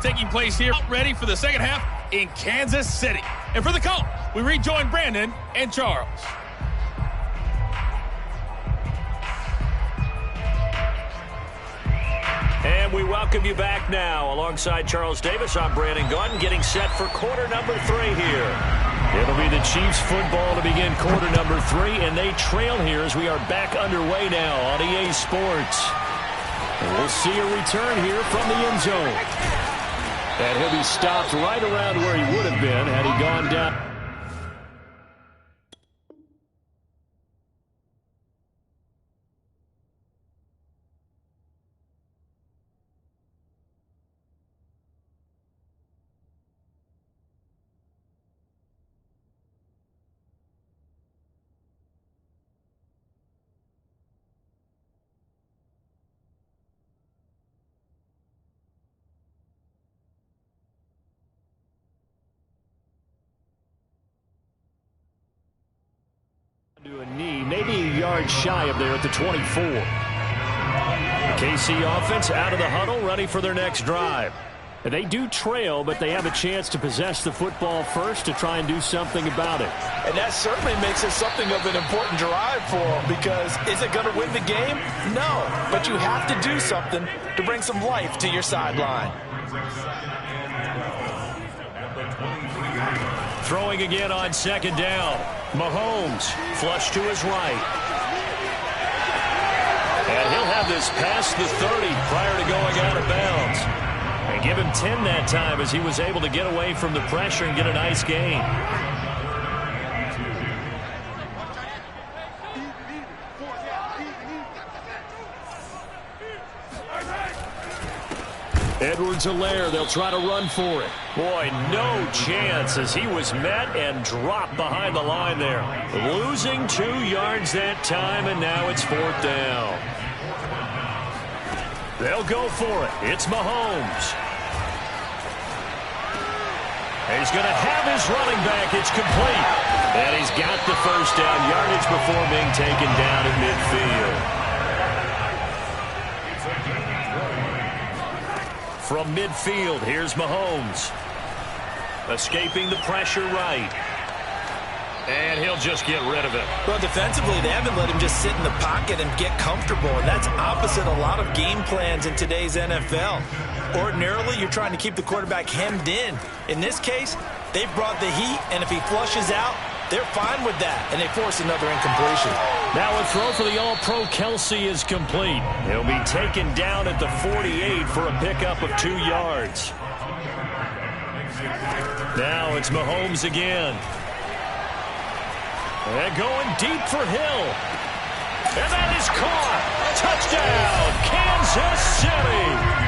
taking place here, ready for the second half in Kansas City. And for the call, we rejoin Brandon and Charles. And we welcome you back now. Alongside Charles Davis, I'm Brandon Gaudin, getting set for quarter number 3 here. It'll be the Chiefs football to begin quarter number 3, and they trail here as we are back underway now on EA Sports. And we'll see a return here from the end zone. And he'll be stopped right around where he would have been had he gone down. To a knee, maybe a yard shy of there at the 24. The KC offense out of the huddle, ready for their next drive. And they do trail, but they have a chance to possess the football first to try and do something about it. And that certainly makes it something of an important drive for them, because is it going to win the game? No, but you have to do something to bring some life to your sideline. Throwing again on second down. Mahomes, flush to his right. And he'll have this past the 30 prior to going out of bounds. And give him 10 that time as he was able to get away from the pressure and get a nice gain. Edwards-Helaire, they'll try to run for it. Boy, no chance as he was met and dropped behind the line there. Losing 2 yards that time, and now it's 4th down. They'll go for it. It's Mahomes. He's going to have his running back. It's complete. And he's got the first down yardage before being taken down at midfield. From midfield, here's Mahomes. Escaping the pressure right. And he'll just get rid of it. Well, defensively, they haven't let him just sit in the pocket and get comfortable. And that's opposite a lot of game plans in today's NFL. Ordinarily, you're trying to keep the quarterback hemmed in. In this case, they've brought the heat, and if he flushes out, they're fine with that, and they force another incompletion. Now a throw for the All-Pro Kelsey is complete. He'll be taken down at the 48 for a pickup of 2 yards. Now it's Mahomes again. And going deep for Hill. And that is caught. Touchdown, Kansas City.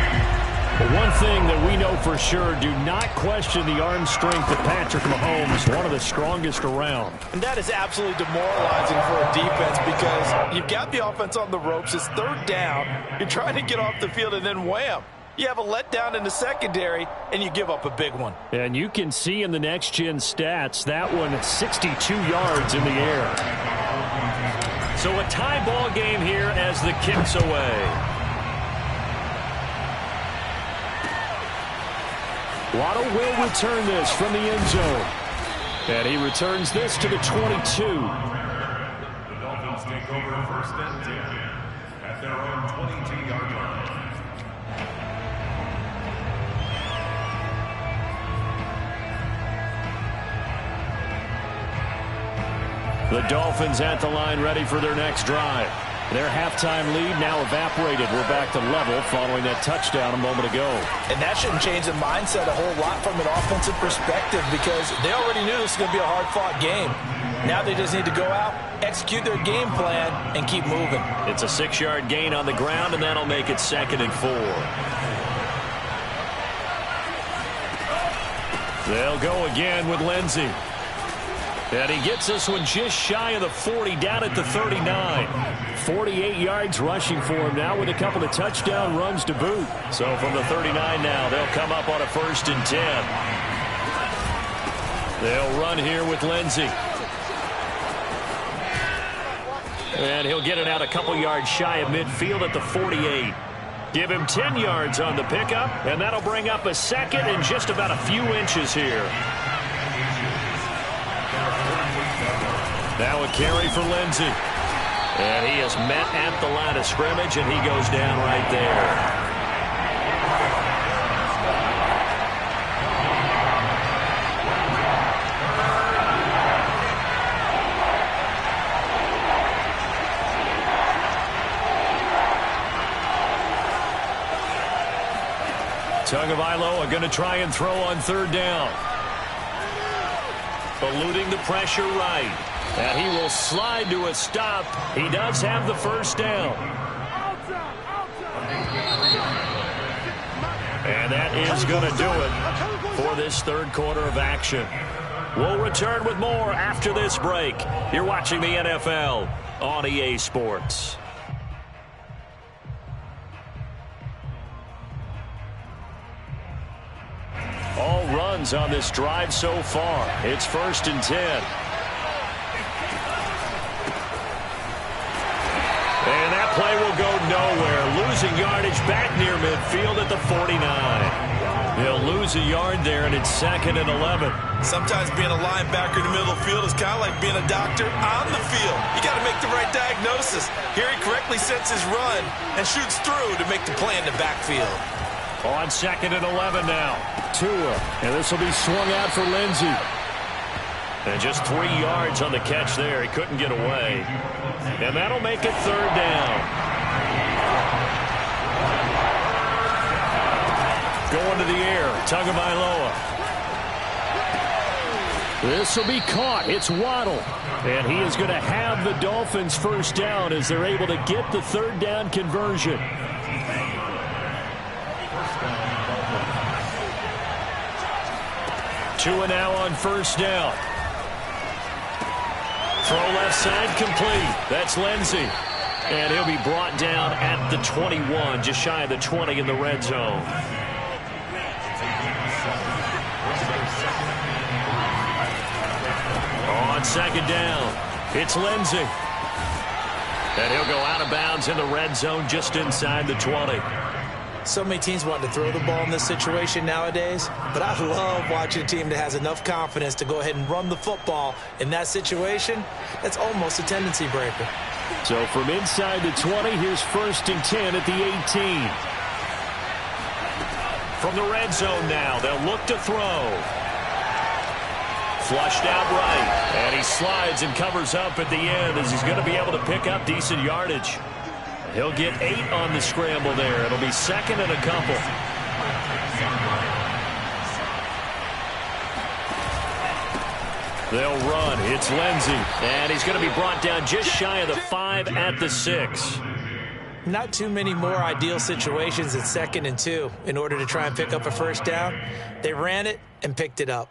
One thing that we know for sure, do not question the arm strength of Patrick Mahomes, one of the strongest around. And that is absolutely demoralizing for a defense, because you've got the offense on the ropes. It's 3rd down. You're trying to get off the field, and then wham. You have a letdown in the secondary, and you give up a big one. And you can see in the next-gen stats, that one 62 yards in the air. So a tie ball game here as the kick's away. Waddle will return this from the end zone. And he returns this to the 22. The Dolphins take over 1st and 10 at their own 22-yard line. The Dolphins at the line, ready for their next drive. Their halftime lead now evaporated. We're back to level following that touchdown a moment ago. And that shouldn't change the mindset a whole lot from an offensive perspective, because they already knew this was going to be a hard-fought game. Now they just need to go out, execute their game plan, and keep moving. It's a 6-yard gain on the ground, and that'll make it 2nd and 4. They'll go again with Lindsey. And he gets this one just shy of the 40, down at the 39. 48 yards rushing for him now with a couple of touchdown runs to boot. So from the 39 now, they'll come up on a 1st and 10. They'll run here with Lindsey. And he'll get it out a couple yards shy of midfield at the 48. Give him 10 yards on the pickup, and that'll bring up a second and just about a few inches here. Now a carry for Lindsey. And he is met at the line of scrimmage, and he goes down right there. Tagovailoa going to try and throw on third down. Eluding the pressure right. And he will slide to a stop. He does have the first down. And that is going to do it for this third quarter of action. We'll return with more after this break. You're watching the NFL on EA Sports. All runs on this drive so far. It's 1st and 10. And that play will go nowhere. Losing yardage back near midfield at the 49. They'll lose a yard there, and it's 2nd and 11. Sometimes being a linebacker in the middle of the field is kind of like being a doctor on the field. You got to make the right diagnosis. Here he correctly sets his run and shoots through to make the play in the backfield. On 2nd and 11 now. Tua, and this will be swung out for Lindsey. And just 3 yards on the catch there. He couldn't get away. And that'll make it 3rd down. Going to the air, Tagovailoa. This will be caught. It's Waddle. And he is going to have the Dolphins first down as they're able to get the 3rd down conversion. Tua now on first down. Throw left side complete. That's Lindsey. And he'll be brought down at the 21, just shy of the 20 in the red zone. On 2nd down, it's Lindsey. And he'll go out of bounds in the red zone just inside the 20. So many teams want to throw the ball in this situation nowadays, but I love watching a team that has enough confidence to go ahead and run the football. In that situation, that's almost a tendency breaker. So from inside the 20, here's 1st and 10 at the 18. From the red zone now, they'll look to throw. Flushed out right, and he slides and covers up at the end as he's going to be able to pick up decent yardage. He'll get 8 on the scramble there. It'll be 2nd and a couple. They'll run. It's Lindsey. And he's going to be brought down just shy of the 5 at the 6. Not too many more ideal situations at 2nd and 2 in order to try and pick up a first down. They ran it and picked it up.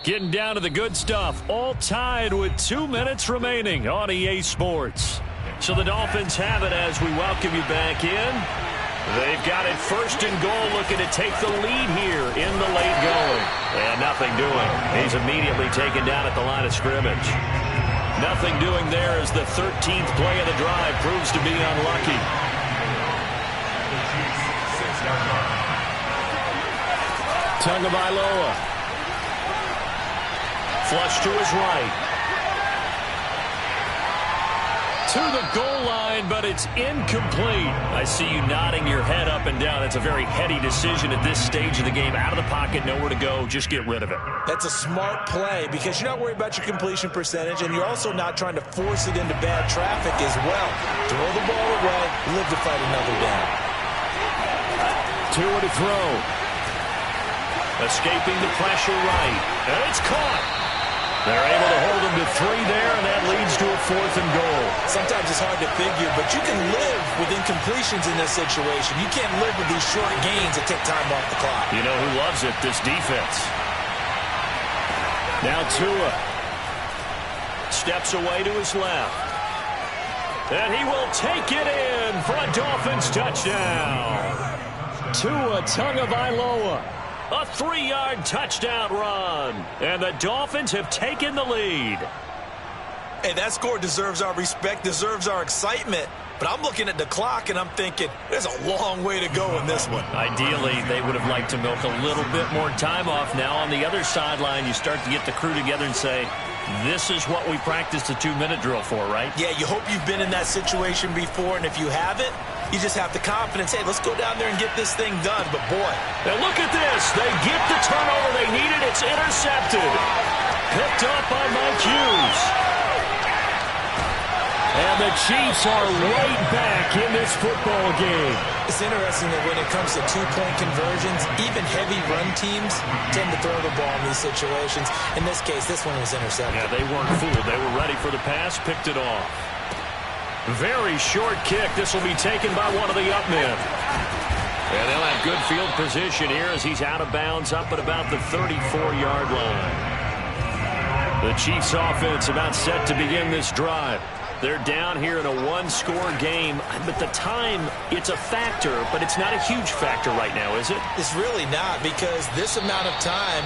Getting down to the good stuff. All tied with 2 minutes remaining on EA Sports. So the Dolphins have it as we welcome you back in. They've got it 1st and goal, looking to take the lead here in the late going. And nothing doing. He's immediately taken down at the line of scrimmage. Nothing doing there as the 13th play of the drive proves to be unlucky. Tagovailoa. Flush to his right. To the goal line, but it's incomplete. I see you nodding your head up and down. It's a very heady decision at this stage of the game. Out of the pocket, nowhere to go. Just get rid of it. That's a smart play because you're not worried about your completion percentage, and you're also not trying to force it into bad traffic as well. Throw the ball away, live to fight another down. Tua to throw. Escaping the pressure right. And it's caught. They're able to hold him to 3 there, and that leads to a 4th and goal. Sometimes it's hard to figure, but you can live with incompletions in this situation. You can't live with these short gains that take time off the clock. You know who loves it? This defense. Now Tua steps away to his left. And he will take it in for a Dolphins touchdown. Tua Tagovailoa. A 3-yard touchdown run. And the Dolphins have taken the lead. Hey, that score deserves our respect, deserves our excitement. But I'm looking at the clock, and I'm thinking, there's a long way to go in this one. Ideally, they would have liked to milk a little bit more time off. Now, on the other sideline, you start to get the crew together and say, this is what we practiced the 2-minute drill for, right? Yeah, you hope you've been in that situation before, and if you haven't, you just have the confidence, hey, let's go down there and get this thing done. But, boy. And look at this. They get the turnover they needed. It's intercepted. Picked up by Mike Hughes. And the Chiefs are right back in this football game. It's interesting that when it comes to two-point conversions, even heavy run teams tend to throw the ball in these situations. In this case, this one was intercepted. Yeah, they weren't fooled. They were ready for the pass, picked it off. Very short kick. This will be taken by one of the up men. And they'll have good field position here as he's out of bounds up at about the 34-yard line. The Chiefs offense about set to begin this drive. They're down here in a one-score game, but the time, it's a factor, but it's not a huge factor right now, is it? It's really not, because this amount of time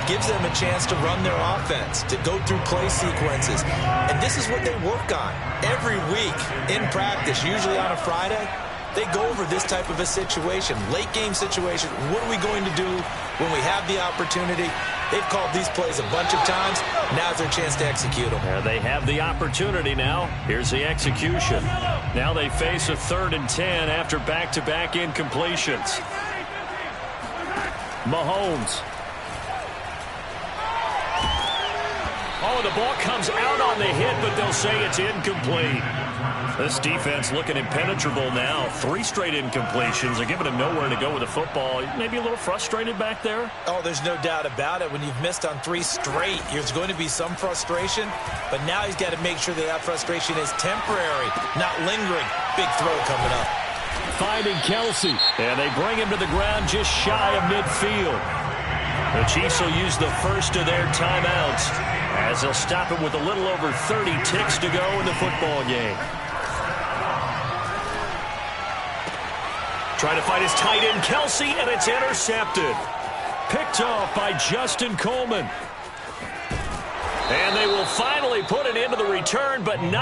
gives them a chance to run their offense, to go through play sequences. And this is what they work on every week in practice, usually on a Friday. They go over this type of a situation, late-game situation. What are we going to do when we have the opportunity? They've called these plays a bunch of times. Now's their chance to execute them. Yeah, they have the opportunity now. Here's the execution. Now they face a 3rd and 10 after back-to-back incompletions. Mahomes. Oh, the ball comes out on the hit, but they'll say it's incomplete. This defense looking impenetrable now. 3 straight incompletions. They're giving him nowhere to go with the football. Maybe a little frustrated back there. Oh, there's no doubt about it. When you've missed on 3 straight, there's going to be some frustration. But now he's got to make sure that that frustration is temporary, not lingering. Big throw coming up. Finding Kelsey. And they bring him to the ground just shy of midfield. The Chiefs will use the first of their timeouts as they'll stop it with a little over 30 ticks to go in the football game. Trying to find his tight end, Kelsey, and it's intercepted. Picked off by Justin Coleman. And they will finally put an end to the return, but not